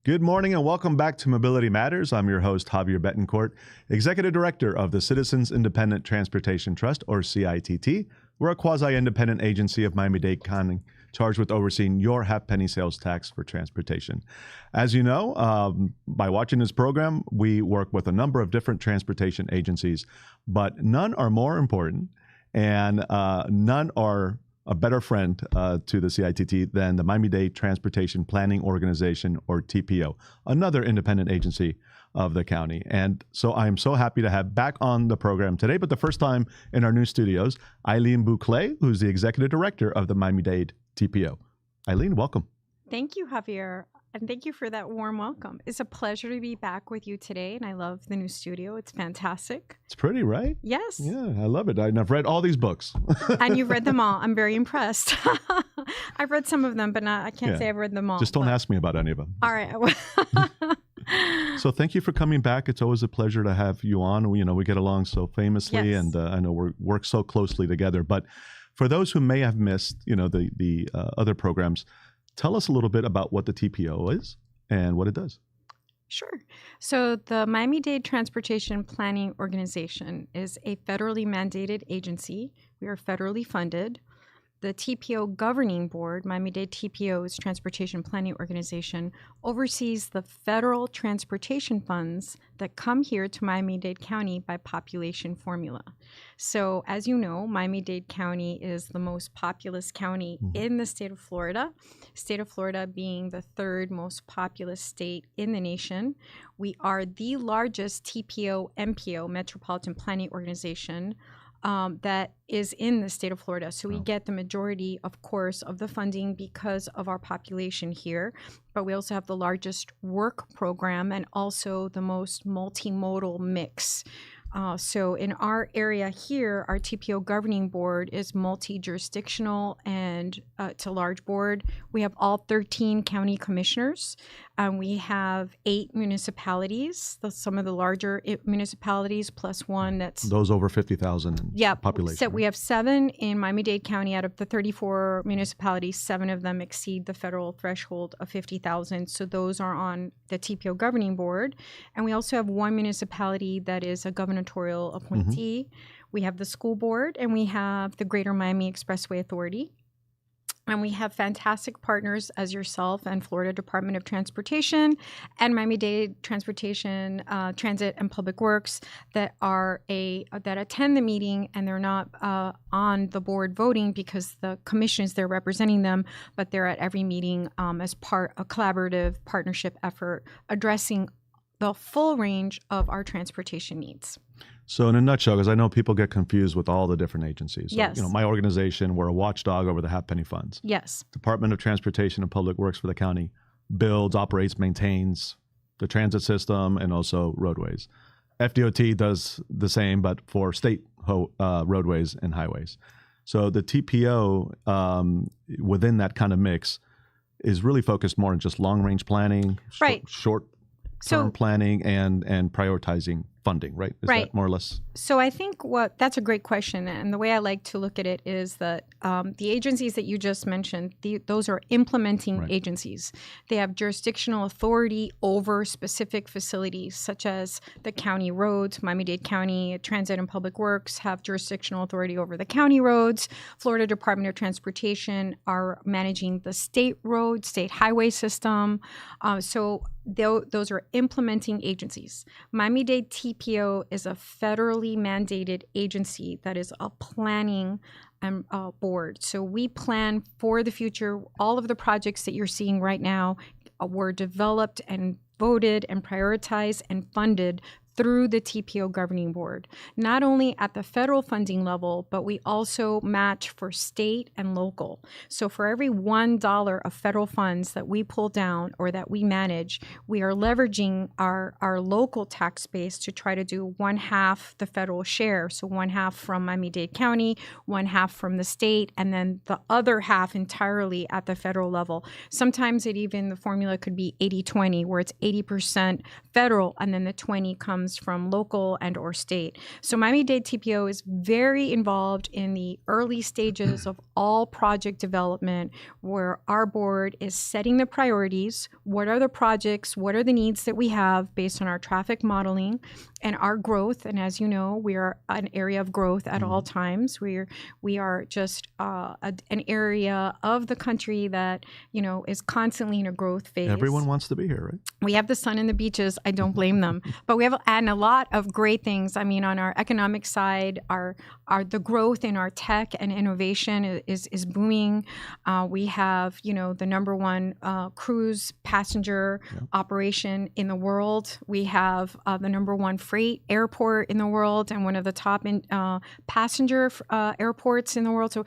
Good morning and welcome back to Mobility Matters. I'm your host, Javier Betancourt, Executive Director of the Citizens Independent Transportation Trust, or CITT. We're a quasi-independent agency of Miami-Dade County charged with overseeing your half-penny sales tax for transportation. As you know, by watching this program, we work with a number of different transportation agencies, but none are more important and none are a better friend to the CITT than the Miami-Dade Transportation Planning Organization, or TPO, another independent agency of the county. And so I am so happy to have back on the program today, but the first time in our new studios, Aileen Boucle, who's the Executive Director of the Miami-Dade TPO. Aileen, welcome. Thank you, Javier. And thank you for that warm welcome. It's a pleasure to be back with you today. And I love the new studio. It's fantastic. It's pretty, right? Yes. Yeah, I love it. And I've read all these books. And you've read them all. I'm very impressed. I've read some of them, but I can't say I've read them all. Just don't ask me about any of them. All right. So thank you for coming back. It's always a pleasure to have you on. We get along so famously, yes. And I know we work so closely together. But for those who may have missed, the other programs, tell us a little bit about what the TPO is and what it does. Sure. So the Miami-Dade Transportation Planning Organization is a federally mandated agency. We are federally funded. The TPO Governing Board, Miami-Dade TPO's Transportation Planning Organization, oversees the federal transportation funds that come here to Miami-Dade County by population formula. So as you know, Miami-Dade County is the most populous county in the state of Florida. State of Florida being the third most populous state in the nation. We are the largest TPO MPO, Metropolitan Planning Organization, that is in the state of Florida. So we get the majority, of course, of the funding because of our population here. But we also have the largest work program and also the most multimodal mix. So in our area here, our TPO governing board is multi-jurisdictional, and it's a large board. We have all 13 county commissioners. We have 8 municipalities, some of the larger municipalities, plus one that's... Those over 50,000 population. So we have 7 in Miami-Dade County. Out of the 34 municipalities, 7 of them exceed the federal threshold of 50,000. So those are on the TPO governing board. And we also have 1 municipality that is a gubernatorial appointee. We have the school board, and we have the Greater Miami Expressway Authority. And we have fantastic partners as yourself and Florida Department of Transportation and Miami-Dade Transportation, Transit and Public Works that attend the meeting, and they're not on the board voting because the commission is there representing them, but they're at every meeting as part of a collaborative partnership effort addressing the full range of our transportation needs. So in a nutshell, because I know people get confused with all the different agencies. So, yes. My organization, we're a watchdog over the half-penny funds. Yes. Department of Transportation and Public Works for the county builds, operates, maintains the transit system and also roadways. FDOT does the same, but for state roadways and highways. So the TPO within that kind of mix is really focused more on just long-range planning, right. short-term planning, and prioritizing funding, right? Is that more or less? So I think that's a great question. And the way I like to look at it is that the agencies that you just mentioned, those are implementing agencies. They have jurisdictional authority over specific facilities, such as the county roads. Miami-Dade County Transit and Public Works have jurisdictional authority over the county roads. Florida Department of Transportation are managing the state road, state highway system. So those are implementing agencies. Miami-Dade TPO is a federally mandated agency that is a planning board. So we plan for the future. All of the projects that you're seeing right now were developed and voted and prioritized and funded through the TPO governing board, not only at the federal funding level, but we also match for state and local. So for every $1 of federal funds that we pull down or that we manage, we are leveraging our local tax base to try to do 1/2 the federal share. So 1/2 from Miami-Dade County, 1/2 from the state, and then the other half entirely at the federal level. Sometimes the formula could be 80-20, where it's 80% federal and then the 20 comes comes from local and or state. So Miami-Dade TPO is very involved in the early stages of all project development, where our board is setting the priorities. What are the projects? What are the needs that we have based on our traffic modeling and our growth? And as you know, we are an area of growth at all times. We are just an area of the country that, is constantly in a growth phase. Everyone wants to be here, right? We have the sun and the beaches. I don't blame them. But we have and a lot of great things. I mean, on our economic side, the growth in our tech and innovation is booming. We have, the number one cruise passenger operation in the world. We have the number one freight airport in the world and one of the top passenger airports in the world. So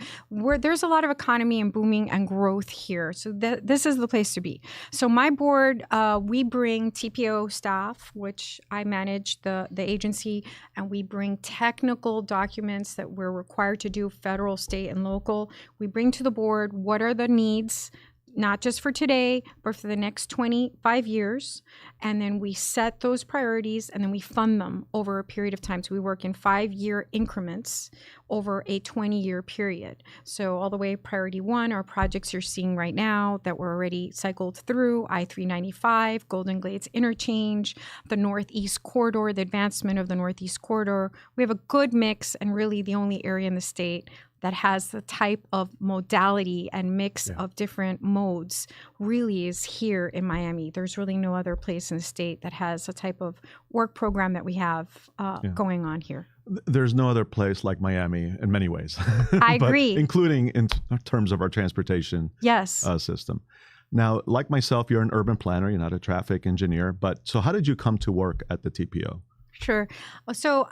there's a lot of economy and booming and growth here. So this is the place to be. So my board, we bring TPO staff, which I manage the agency, and we bring technical documents that we're required to do, federal, state, and local. We bring to the board what are the needs, not just for today, but for the next 25 years. And then we set those priorities and then we fund them over a period of time. So we work in 5-year increments over a 20-year period. So all the way priority 1 are projects you're seeing right now that were already cycled through, I-395, Golden Glades Interchange, the Northeast Corridor, the advancement of the Northeast Corridor. We have a good mix and really the only area in the state that has the type of modality and mix of different modes really is here in Miami. There's really no other place in the state that has a type of work program that we have going on here. There's no other place like Miami in many ways. I agree. Including in terms of our transportation system. Now, like myself, you're an urban planner, you're not a traffic engineer. So how did you come to work at the TPO? Sure. So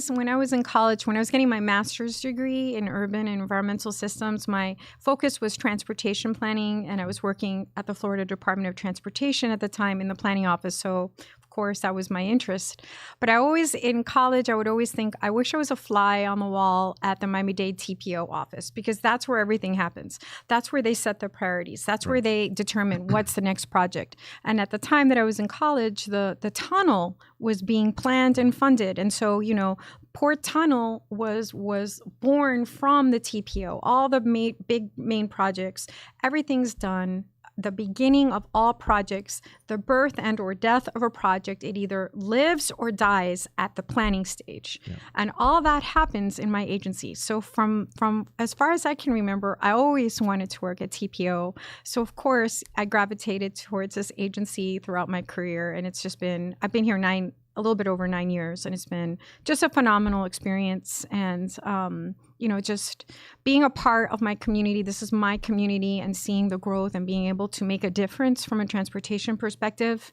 when I was in college, when I was getting my master's degree in urban and environmental systems, my focus was transportation planning, and I was working at the Florida Department of Transportation at the time in the planning office. So of course, that was my interest. But in college, I would always think, I wish I was a fly on the wall at the Miami-Dade TPO office, because that's where everything happens. That's where they set the priorities. That's where they determine what's the next project. And at the time that I was in college, the tunnel was being planned and funded. And so, Port Tunnel was born from the TPO. All the big main projects, everything's done. The beginning of all projects, the birth and or death of a project, it either lives or dies at the planning stage. Yeah. And all that happens in my agency. So from as far as I can remember, I always wanted to work at TPO. So of course, I gravitated towards this agency throughout my career. And I've been here a little bit over 9 years, and it's been just a phenomenal experience. And, just being a part of my community, this is my community, and seeing the growth and being able to make a difference from a transportation perspective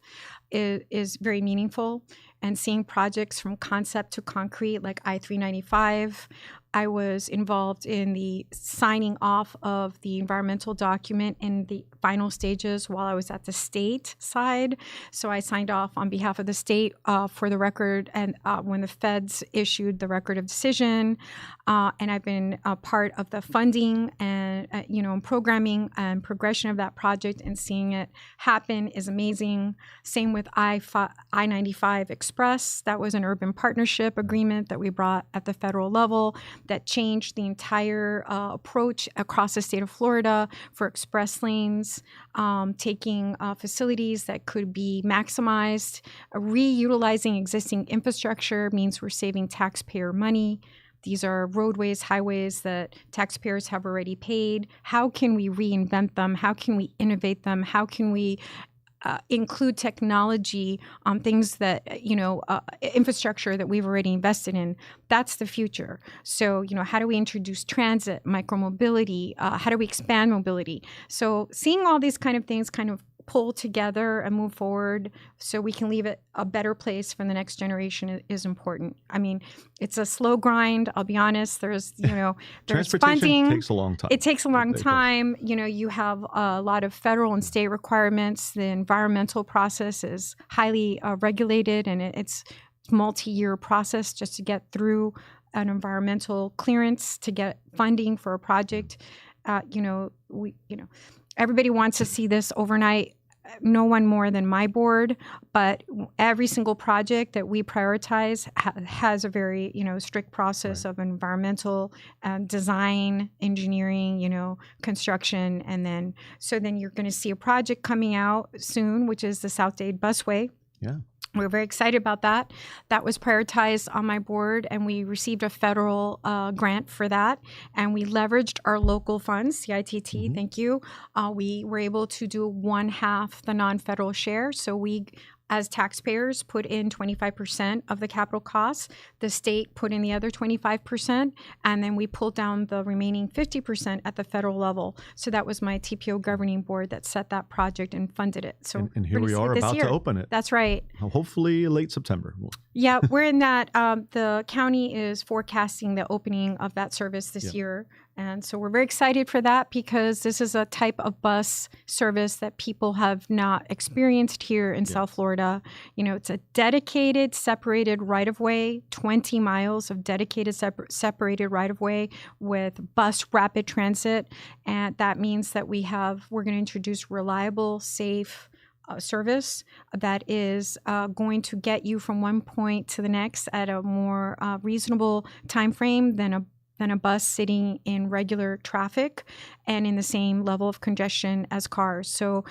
is very meaningful. And seeing projects from concept to concrete, like I-395, I was involved in the signing off of the environmental document in the final stages while I was at the state side. So I signed off on behalf of the state for the record, and when the feds issued the record of decision. And I've been a part of the funding and programming and progression of that project, and seeing it happen is amazing. Same with I-95 Express. That was an urban partnership agreement that we brought at the federal level that changed the entire approach across the state of Florida for express lanes, taking facilities that could be maximized. Reutilizing existing infrastructure means we're saving taxpayer money. These are roadways, highways that taxpayers have already paid. How can we reinvent them? How can we innovate them? How can we include technology on things that, infrastructure that we've already invested in? That's the future. So, how do we introduce transit, micromobility? How do we expand mobility? So seeing all these kind of things kind of pull together and move forward so we can leave it a better place for the next generation is important. I mean, it's a slow grind. I'll be honest. There's funding. Takes a long time. It takes a long time. You have a lot of federal and state requirements. The environmental process is highly regulated, and it's multi-year process just to get through an environmental clearance to get funding for a project. Everybody wants to see this overnight. no one more than my board, but every single project that we prioritize has a very, strict process of environmental design, engineering, construction, and then you're going to see a project coming out soon, which is the South Dade Busway. Yeah. We're very excited about that. That was prioritized on my board, and we received a federal grant for that. And we leveraged our local funds, CITT, thank you. We were able to do 1/2 the non-federal share. So we, as taxpayers, put in 25% of the capital costs. The state put in the other 25%, and then we pulled down the remaining 50% at the federal level. So that was my TPO governing board that set that project and funded it. So and here we are about to open it. That's right. Hopefully late September. Yeah, we're in that. The county is forecasting the opening of that service this year. And so we're very excited for that because this is a type of bus service that people have not experienced here in South Florida. It's a dedicated, separated right-of-way, 20 miles of dedicated, separated right-of-way with bus rapid transit. And that means that we're going to introduce reliable, safe service that is going to get you from one point to the next at a more reasonable time frame than a bus sitting in regular traffic and in the same level of congestion as cars. So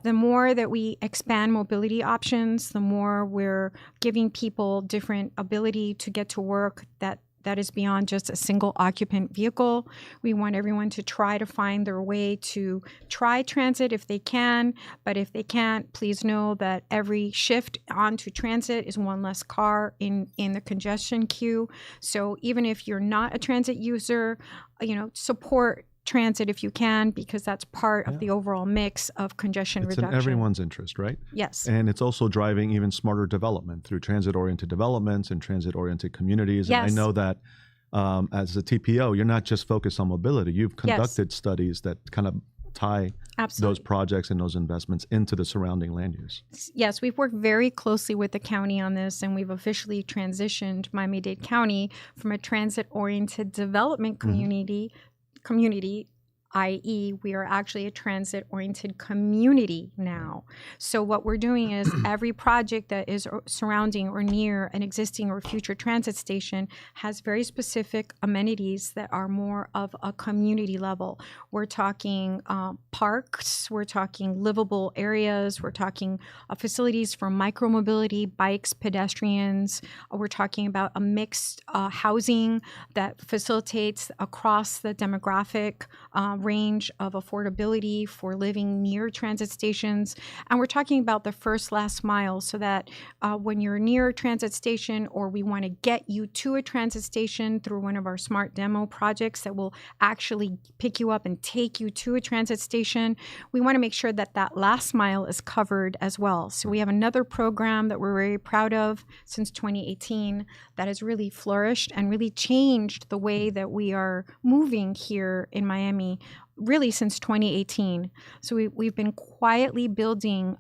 the more that we expand mobility options, the more we're giving people different ability to get to work that is beyond just a single occupant vehicle. We want everyone to try to find their way to try transit if they can, but if they can't, please know that every shift onto transit is one less car in the congestion queue. So even if you're not a transit user, support transit if you can, because that's part of the overall mix of congestion reduction. It's in everyone's interest, right? Yes. And it's also driving even smarter development through transit-oriented developments and transit-oriented communities. Yes. And I know that as a TPO, you're not just focused on mobility. You've conducted studies that kind of tie those projects and those investments into the surrounding land use. Yes, we've worked very closely with the county on this, and we've officially transitioned Miami-Dade County from a transit-oriented development community, i.e., we are actually a transit-oriented community now. So what we're doing is every project that is surrounding or near an existing or future transit station has very specific amenities that are more of a community level. We're talking parks, we're talking livable areas, we're talking facilities for micromobility, bikes, pedestrians. We're talking about a mixed housing that facilitates across the demographic range of affordability for living near transit stations. And we're talking about the first last mile so that when you're near a transit station or we want to get you to a transit station through one of our smart demo projects that will actually pick you up and take you to a transit station, we want to make sure that that last mile is covered as well. So we have another program that we're very proud of since 2018 that has really flourished and really changed the way that we are moving here in Miami really since 2018. So we've been quietly building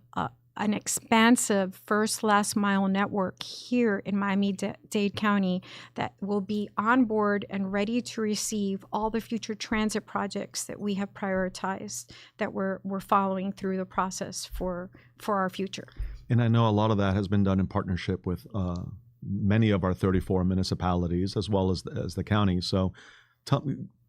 an expansive first last mile network here in Miami-Dade County that will be on board and ready to receive all the future transit projects that we have prioritized that we're following through the process for our future. And I know a lot of that has been done in partnership with many of our 34 municipalities as well as the county. So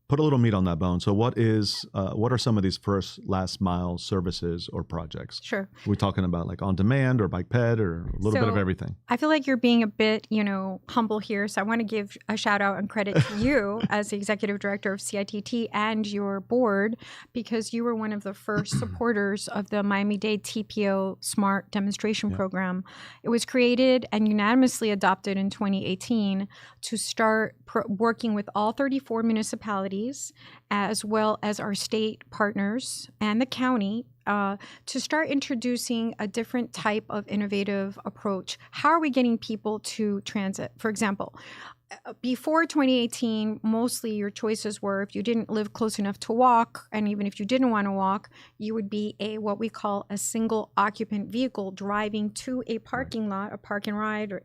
put a little meat on that bone. So what are some of these first last mile services or projects? Sure. We're talking about like on demand or bike ped or a little bit of everything. I feel like you're being a bit, humble here. So I want to give a shout out and credit to you as the executive director of CITT and your board, because you were one of the first supporters of the Miami-Dade TPO Smart Demonstration Program. It was created and unanimously adopted in 2018 to start working with all 34 municipalities as well as our state partners and the county to start introducing a different type of innovative approach. How are we getting people to transit? For example, before 2018, mostly your choices were if you didn't live close enough to walk, and even if you didn't want to walk, you would be what we call a single occupant vehicle driving to a parking lot, a park and ride, or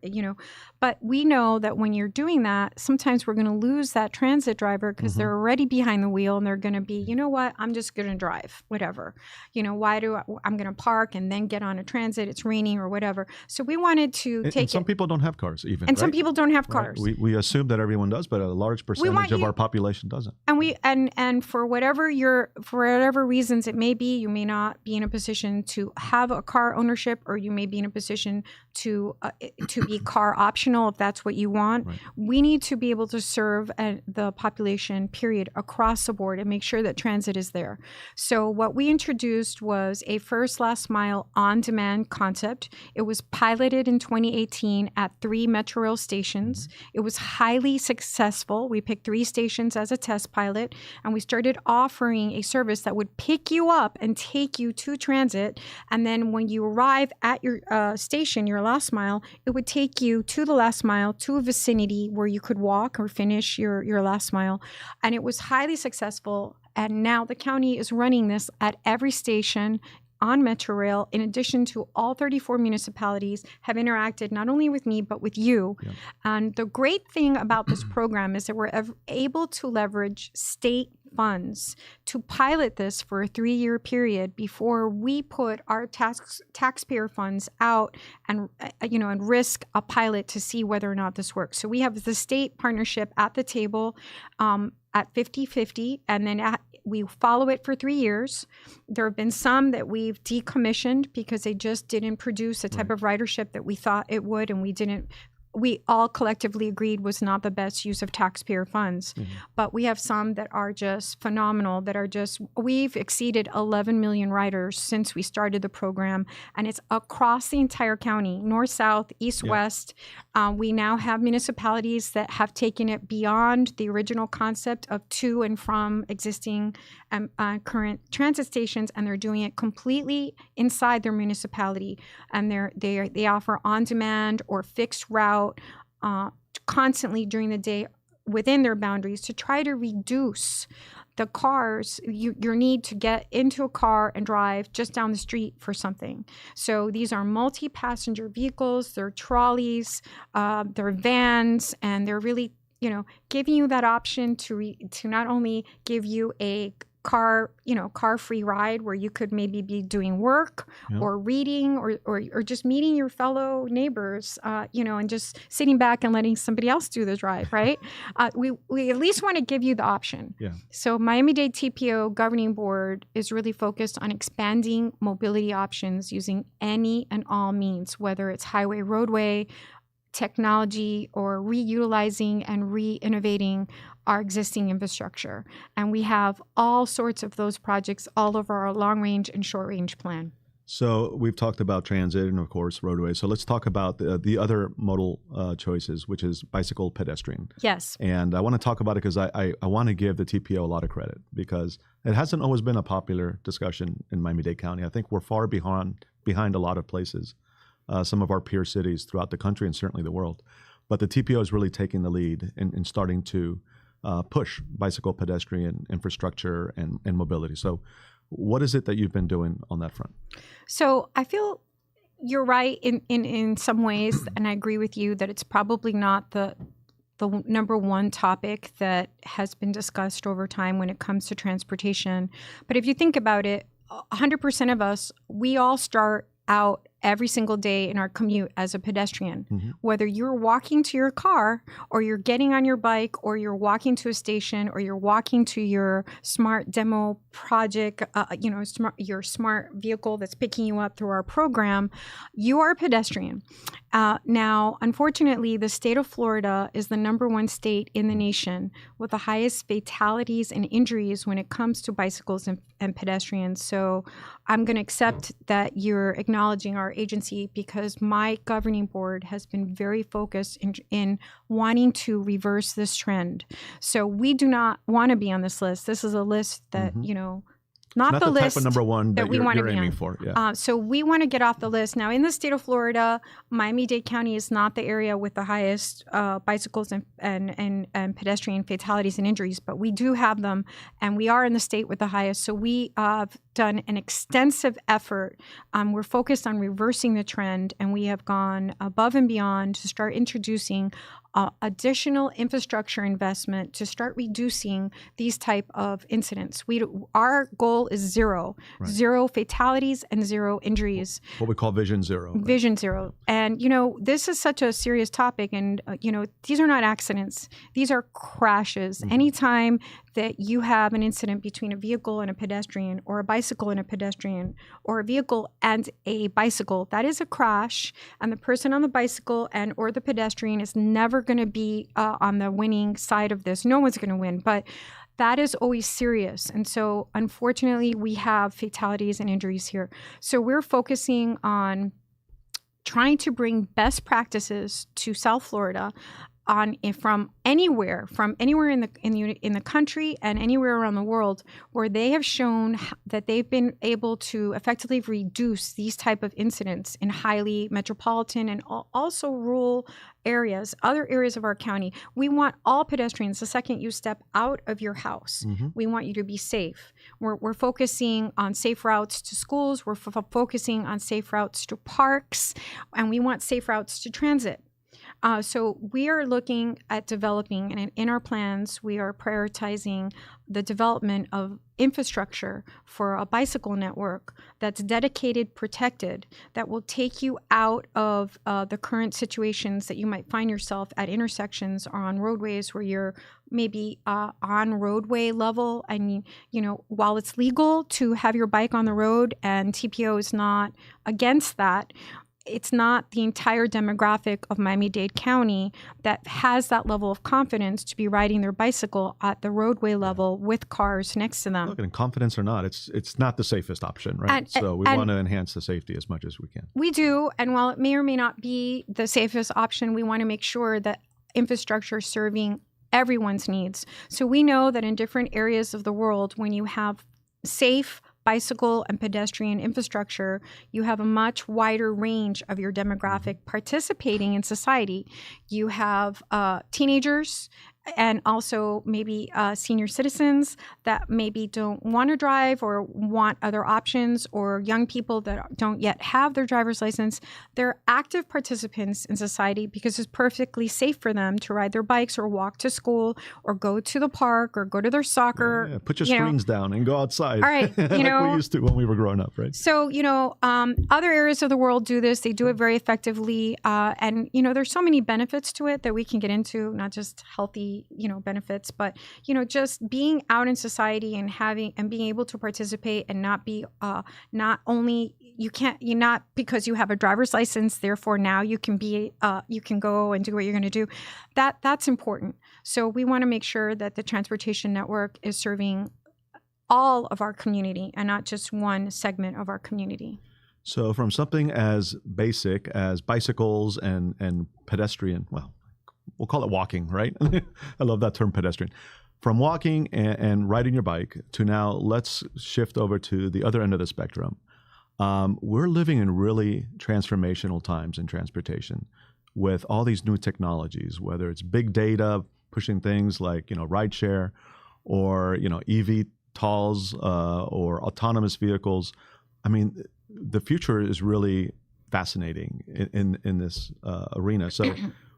But we know that when you're doing that, sometimes we're going to lose that transit driver because they're already behind the wheel and they're going to be, you know what, I'm just going to drive, whatever. I'm going to park and then get on a transit. It's raining or whatever. So we wanted to take and some people don't have cars even. And some people don't have cars. We assume that everyone does, but a large percentage of our population doesn't. And for whatever reasons it may be, you may not be in a position to have a car ownership, or you may be in a position to be car optional if that's what you want. Right. We need to be able to serve the population, period, across the board, and make sure that transit is there. So what we introduced was a first last mile on-demand concept. It was piloted in 2018 at 3 Metro Rail stations. It was highly successful. We picked 3 stations as a test pilot, and we started offering a service that would pick you up and take you to transit. And then when you arrive at your station, your last mile, it would take you to the last mile to a vicinity where you could walk or finish your last mile. And it was highly successful. And now the county is running this at every station on Metro Rail, in addition to all 34 municipalities have interacted not only with me, but with you. Yeah. And the great thing about this program is that we're able to leverage state funds to pilot this for a 3-year period before we put our taxpayer funds out and risk a pilot to see whether or not this works. So we have the state partnership at the table at 50-50, and then we follow it for 3 years. There have been some that we've decommissioned because they just didn't produce the type of ridership that we thought it would, and we all collectively agreed was not the best use of taxpayer funds. But we have some that are just phenomenal, we've exceeded 11 million riders since we started the program, and it's across the entire county, north, south, east, west. We now have municipalities that have taken it beyond the original concept of to and from existing current transit stations, and they're doing it completely inside their municipality. And they offer on-demand or fixed route constantly during the day within their boundaries to try to reduce the cars, your need to get into a car and drive just down the street for something. So these are multi-passenger vehicles, they're trolleys, they're vans, and they're really, giving you that option to not only give you a car-free ride where you could maybe be doing work or reading or just meeting your fellow neighbors, and just sitting back and letting somebody else do the drive, right? We at least want to give you the option. Yeah. So Miami-Dade TPO governing board is really focused on expanding mobility options using any and all means, whether it's highway, roadway, technology, or reutilizing and re-innovating our existing infrastructure. And we have all sorts of those projects all over our long-range and short-range plan. So we've talked about transit and, of course, roadway. So let's talk about the other modal choices, which is bicycle, pedestrian. Yes. And I want to talk about it because I want to give the TPO a lot of credit because it hasn't always been a popular discussion in Miami-Dade County. I think we're far behind a lot of places, some of our peer cities throughout the country and certainly the world. But the TPO is really taking the lead in starting to push bicycle, pedestrian infrastructure and mobility. So what is it that you've been doing on that front? So I feel you're right in some ways, and I agree with you that it's probably not the number one topic that has been discussed over time when it comes to transportation. But if you think about it, 100% of us, we all start out every single day in our commute as a pedestrian. Mm-hmm. Whether you're walking to your car or you're getting on your bike or you're walking to a station or you're walking to your smart demo project, your smart vehicle that's picking you up through our program, you are a pedestrian. Now, unfortunately, the state of Florida is the number one state in the nation with the highest fatalities and injuries when it comes to bicycles and pedestrians. So I'm going to accept that you're acknowledging our agency because my governing board has been very focused in wanting to reverse this trend. So we do not want to be on this list. This is a list that, Not the the list type of number one that we want to you're be aiming on. for. Yeah. So we want to get off the list. Now, in the state of Florida, Miami-Dade County is not the area with the highest bicycles and pedestrian fatalities and injuries, but we do have them, and we are in the state with the highest. So we have done an extensive effort. We're focused on reversing the trend, and we have gone above and beyond to start introducing additional infrastructure investment to start reducing these type of incidents. Our goal is zero fatalities and zero injuries. What we call Vision Zero. Right? Vision Zero. And, this is such a serious topic. And, these are not accidents. These are crashes. Mm-hmm. Anytime that you have an incident between a vehicle and a pedestrian, or a bicycle and a pedestrian, or a vehicle and a bicycle, that is a crash. And the person on the bicycle or the pedestrian is never going to be on the winning side of this. No one's going to win. But that is always serious. And so, unfortunately, we have fatalities and injuries here. So we're focusing on trying to bring best practices to South Florida from anywhere in the country and anywhere around the world, where they have shown that they've been able to effectively reduce these type of incidents in highly metropolitan and also rural areas, other areas of our county. We want all pedestrians, the second you step out of your house, mm-hmm. we want you to be safe. We're focusing on safe routes to schools. We're focusing on safe routes to parks, and we want safe routes to transit. So we are looking at developing, and in our plans, we are prioritizing the development of infrastructure for a bicycle network that's dedicated, protected, that will take you out of the current situations that you might find yourself at intersections or on roadways where you're maybe on roadway level. And, while it's legal to have your bike on the road and TPO is not against that, it's not the entire demographic of Miami-Dade County that has that level of confidence to be riding their bicycle at the roadway level with cars next to them. Look, and confidence or not, it's not the safest option, right? So we want to enhance the safety as much as we can. We do, and while it may or may not be the safest option, we want to make sure that infrastructure serving everyone's needs. So we know that in different areas of the world, when you have safe bicycle and pedestrian infrastructure, you have a much wider range of your demographic participating in society. You have teenagers and also maybe senior citizens that maybe don't want to drive or want other options, or young people that don't yet have their driver's license. They're active participants in society because it's perfectly safe for them to ride their bikes or walk to school or go to the park or go to their soccer. Yeah. Put your screens down and go outside. All right. Like we used to when we were growing up, right? So, other areas of the world do this. They do it very effectively. And, there's so many benefits to it that we can get into, not just healthy benefits, but, just being out in society and being able to participate and not be, not only you're not because you have a driver's license, therefore now you can go and do what you're going to do. That's important. So we want to make sure that the transportation network is serving all of our community and not just one segment of our community. So from something as basic as bicycles and pedestrian, we'll call it walking, right? I love that term, pedestrian. From walking and riding your bike to now, let's shift over to the other end of the spectrum. We're living in really transformational times in transportation with all these new technologies, whether it's big data pushing things like, rideshare or, eVTOLs or autonomous vehicles. I mean, the future is really fascinating in this arena. So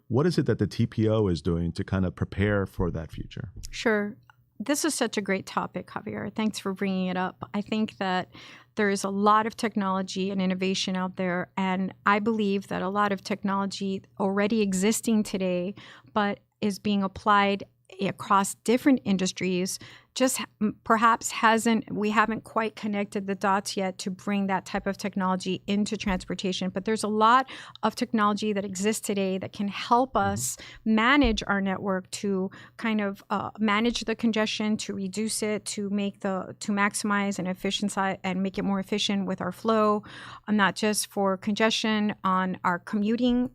what is it that the TPO is doing to kind of prepare for that future? Sure. This is such a great topic, Javier. Thanks for bringing it up. I think that there is a lot of technology and innovation out there, and I believe that a lot of technology already existing today, but is being applied across different industries, just perhaps we haven't quite connected the dots yet to bring that type of technology into transportation. But there's a lot of technology that exists today that can help us manage our network, to kind of manage the congestion, to reduce it, to maximize and efficiency and make it more efficient with our flow, not just for congestion on our commuting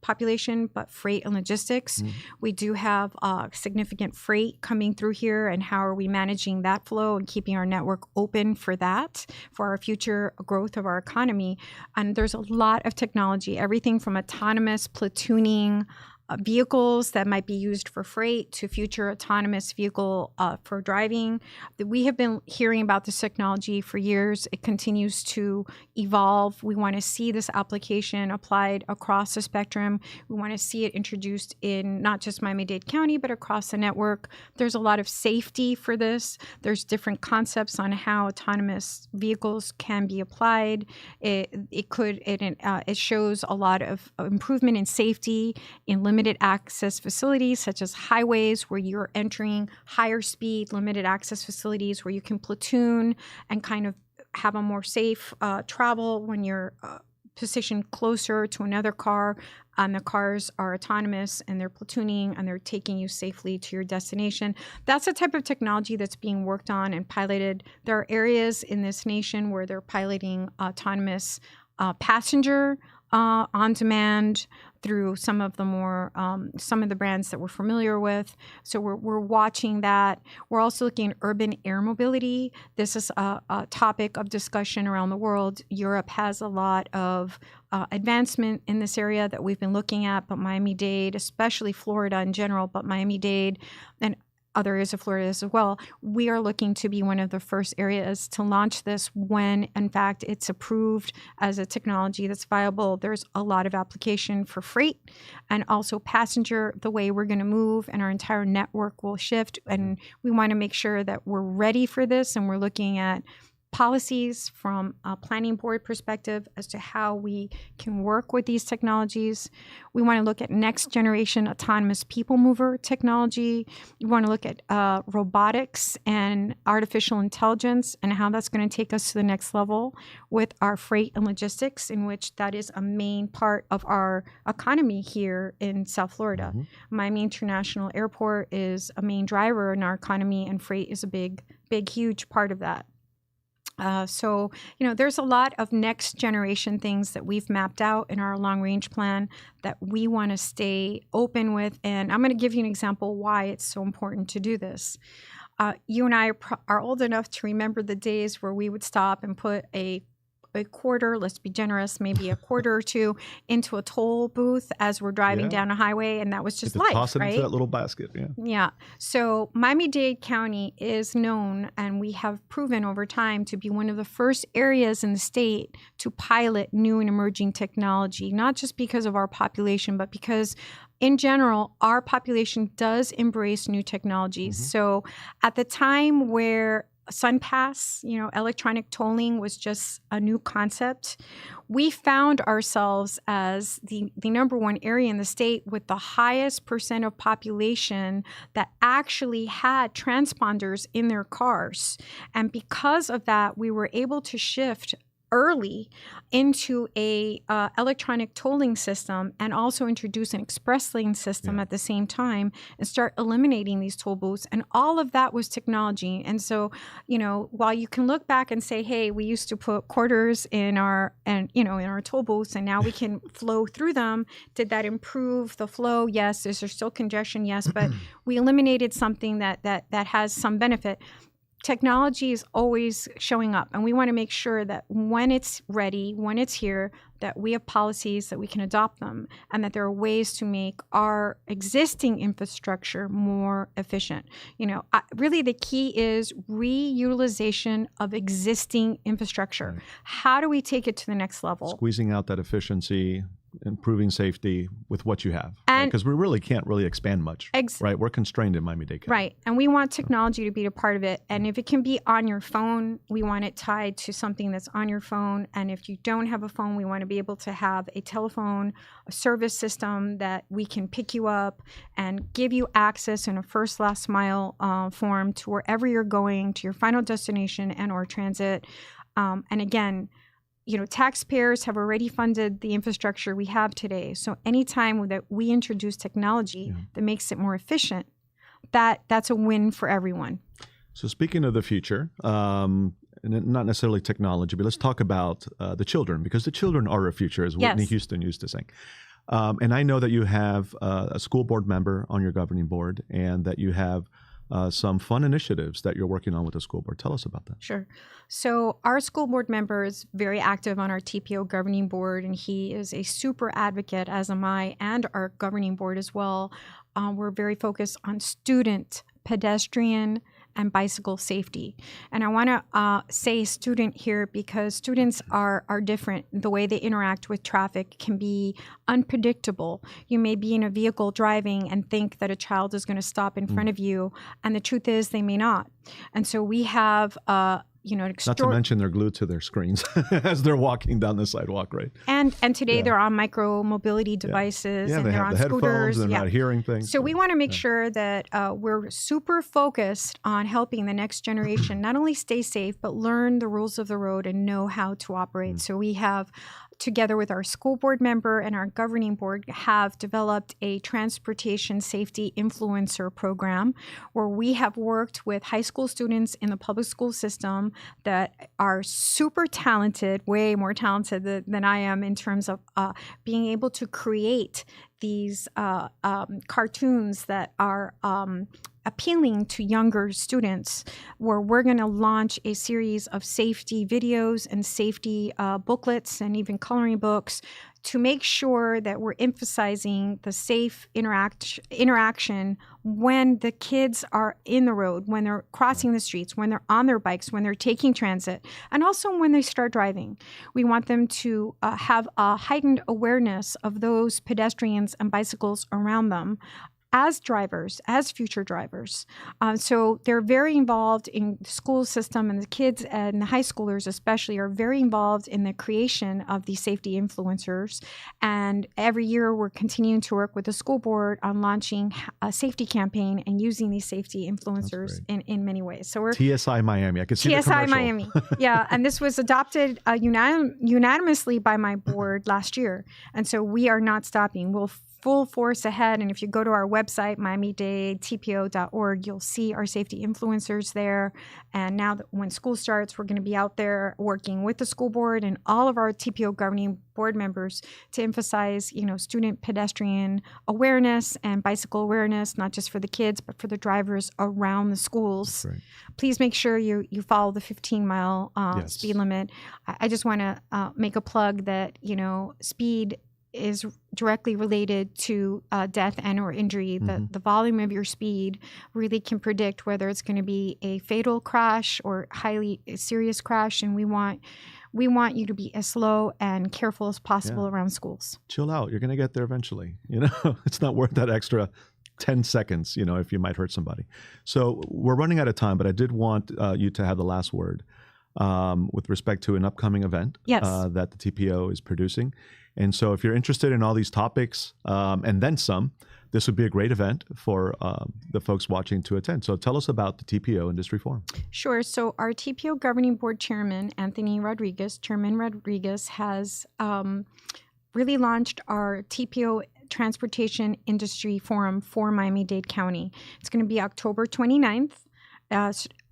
population, but freight and logistics. We do have significant freight coming through here, and how are are we managing that flow and keeping our network open for that, for our future growth of our economy? And there's a lot of technology, everything from autonomous platooning vehicles that might be used for freight to future autonomous vehicle for driving. We have been hearing about this technology for years. It continues to evolve. We want to see this application applied across the spectrum. We want to see it introduced in not just Miami-Dade County, but across the network. There's a lot of safety for this. There's different concepts on how autonomous vehicles can be applied. It shows a lot of improvement in safety in limited access facilities such as highways where you're entering higher speed limited access facilities where you can platoon and kind of have a more safe travel when you're positioned closer to another car and the cars are autonomous and they're platooning and they're taking you safely to your destination. That's the type of technology that's being worked on and piloted. There are areas in this nation where they're piloting autonomous passenger on demand through some of the brands that we're familiar with. So we're watching that. We're also looking at urban air mobility. This is a topic of discussion around the world. Europe has a lot of advancement in this area that we've been looking at, but Miami-Dade, especially Florida in general, but Miami-Dade and other areas of Florida as well, we are looking to be one of the first areas to launch this when, in fact, it's approved as a technology that's viable. There's a lot of application for freight and also passenger. The way we're going to move and our entire network will shift, and we want to make sure that we're ready for this, and we're looking at policies from a planning board perspective as to how we can work with these technologies. We want to look at next generation autonomous people mover technology. We want to look at robotics and artificial intelligence and how that's going to take us to the next level with our freight and logistics, in which that is a main part of our economy here in South Florida. Mm-hmm. Miami International Airport is a main driver in our economy, and freight is a big, huge part of that. So, there's a lot of next generation things that we've mapped out in our long range plan that we want to stay open with. And I'm going to give you an example why it's so important to do this. You and I are old enough to remember the days where we would stop and put a quarter, let's be generous, maybe a quarter or two into a toll booth as we're driving down a highway, and that was just life, toss it right? into that little basket, Yeah. So Miami-Dade County is known, and we have proven over time to be one of the first areas in the state to pilot new and emerging technology, not just because of our population, but because in general, our population does embrace new technologies. Mm-hmm. So at the time where SunPass, electronic tolling was just a new concept, we found ourselves as the number one area in the state with the highest percent of population that actually had transponders in their cars. And because of that, we were able to shift early into a electronic tolling system and also introduce an express lane system at the same time and start eliminating these toll booths. And all of that was technology. And so, while you can look back and say, hey, we used to put quarters in our toll booths and now we can flow through them. Did that improve the flow? Yes. Is there still congestion? Yes. But we eliminated something that has some benefit. Technology is always showing up, and we want to make sure that when it's ready, when it's here, that we have policies that we can adopt them, and that there are ways to make our existing infrastructure more efficient. Really the key is reutilization of existing infrastructure. Right. How do we take it to the next level? Squeezing out that efficiency, improving safety with what you have, because we really can't expand much, right? We're constrained in Miami-Dade County. Right, and we want technology to be a part of it. And if it can be on your phone, we want it tied to something that's on your phone. And if you don't have a phone, we want to be able to have a telephone, a service system that we can pick you up and give you access in a first last mile form to wherever you're going, to your final destination and or transit. And again, taxpayers have already funded the infrastructure we have today. So anytime that we introduce technology that makes it more efficient, that's a win for everyone. So speaking of the future, and not necessarily technology, but let's talk about the children, because the children are our future, as Whitney Houston used to sing. And I know that you have a school board member on your governing board, and that you have some fun initiatives that you're working on with the school board. Tell us about that. Sure. So our school board member is very active on our TPO governing board, and he is a super advocate, as am I, and our governing board as well. We're very focused on student, pedestrian, and bicycle safety. And I want to say student here because students are different. The way they interact with traffic can be unpredictable. You may be in a vehicle driving and think that a child is going to stop in front of you, and the truth is they may not. And so we have not to mention they're glued to their screens as they're walking down the sidewalk, right? And today they're on micro mobility devices, and they're on scooters. They're not hearing things. So we want to make sure that we're super focused on helping the next generation not only stay safe, but learn the rules of the road and know how to operate. So we have, together with our school board member and our governing board, have developed a transportation safety influencer program where we have worked with high school students in the public school system that are super talented, way more talented than I am in terms of being able to create these cartoons that are appealing to younger students, where we're going to launch a series of safety videos and safety booklets and even coloring books to make sure that we're emphasizing the safe interaction when the kids are in the road, when they're crossing the streets, when they're on their bikes, when they're taking transit, and also when they start driving. We want them to have a heightened awareness of those pedestrians and bicycles around them as drivers, as future drivers. So they're very involved in the school system, and the kids and the high schoolers especially are very involved in the creation of these safety influencers. And every year we're continuing to work with the school board on launching a safety campaign and using these safety influencers in many ways. So we're TSI Miami. I can see TSI Miami. Yeah, and this was adopted unanimously by my board last year. And so we are not stopping. We'll full force ahead. And if you go to our website, MiamiDadeTPO.org, you'll see our safety influencers there. And now that when school starts, we're going to be out there working with the school board and all of our TPO governing board members to emphasize, student pedestrian awareness and bicycle awareness, not just for the kids, but for the drivers around the schools. Right. Please make sure you follow the 15-mile speed limit. I just want to make a plug that, speed is directly related to death and or injury. The volume of your speed really can predict whether it's going to be a fatal crash or highly serious crash, and we want you to be as slow and careful as possible around schools. Chill out. You're going to get there eventually. It's not worth that extra 10 seconds, if you might hurt somebody. So we're running out of time, but I did want you to have the last word with respect to an upcoming event that the TPO is producing. And so if you're interested in all these topics and then some, this would be a great event for the folks watching to attend. So tell us about the TPO Industry Forum. Sure. So our TPO Governing Board Chairman, Chairman Rodriguez, has really launched our TPO Transportation Industry Forum for Miami-Dade County. It's going to be October 29th.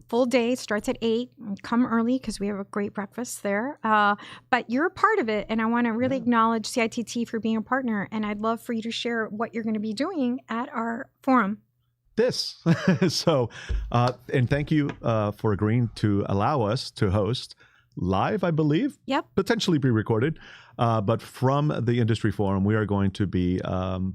Full day, starts at 8. Come early because we have a great breakfast there. But you're a part of it, and I want to really acknowledge CITT for being a partner, and I'd love for you to share what you're going to be doing at our forum. So, and thank you for agreeing to allow us to host live, I believe. Yep. Potentially be recorded. But from the Industry Forum, we are going to be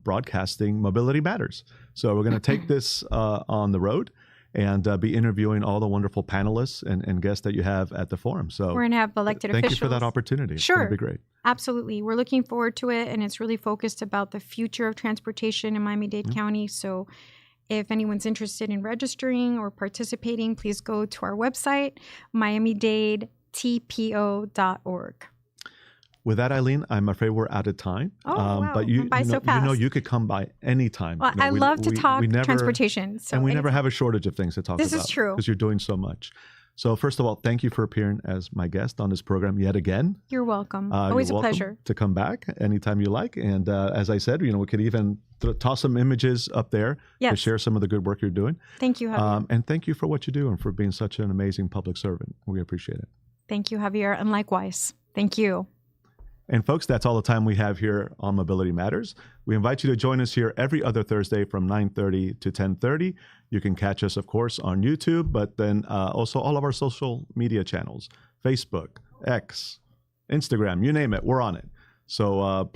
broadcasting Mobility Matters. So we're going to take this on the road and be interviewing all the wonderful panelists and guests that you have at the forum. So we're going to have elected officials. Thank you for that opportunity. Sure. It's going to be great. Absolutely. We're looking forward to it, and it's really focused about the future of transportation in Miami-Dade County. So if anyone's interested in registering or participating, please go to our website, MiamiDadeTPO.org. With that, Aileen, I'm afraid we're out of time. Wow. But you could come by anytime. Well, I love to talk transportation. So we never have a shortage of things to talk about. This is true. Because you're doing so much. So first of all, thank you for appearing as my guest on this program yet again. You're welcome. Always a pleasure. To come back anytime you like. And as I said, we could even toss some images up there to share some of the good work you're doing. Thank you, Javier. And thank you for what you do and for being such an amazing public servant. We appreciate it. Thank you, Javier. And likewise. Thank you. And folks, that's all the time we have here on Mobility Matters. We invite you to join us here every other Thursday from 9:30 to 10:30. You can catch us, of course, on YouTube, but then also all of our social media channels, Facebook, X, Instagram, you name it, we're on it. So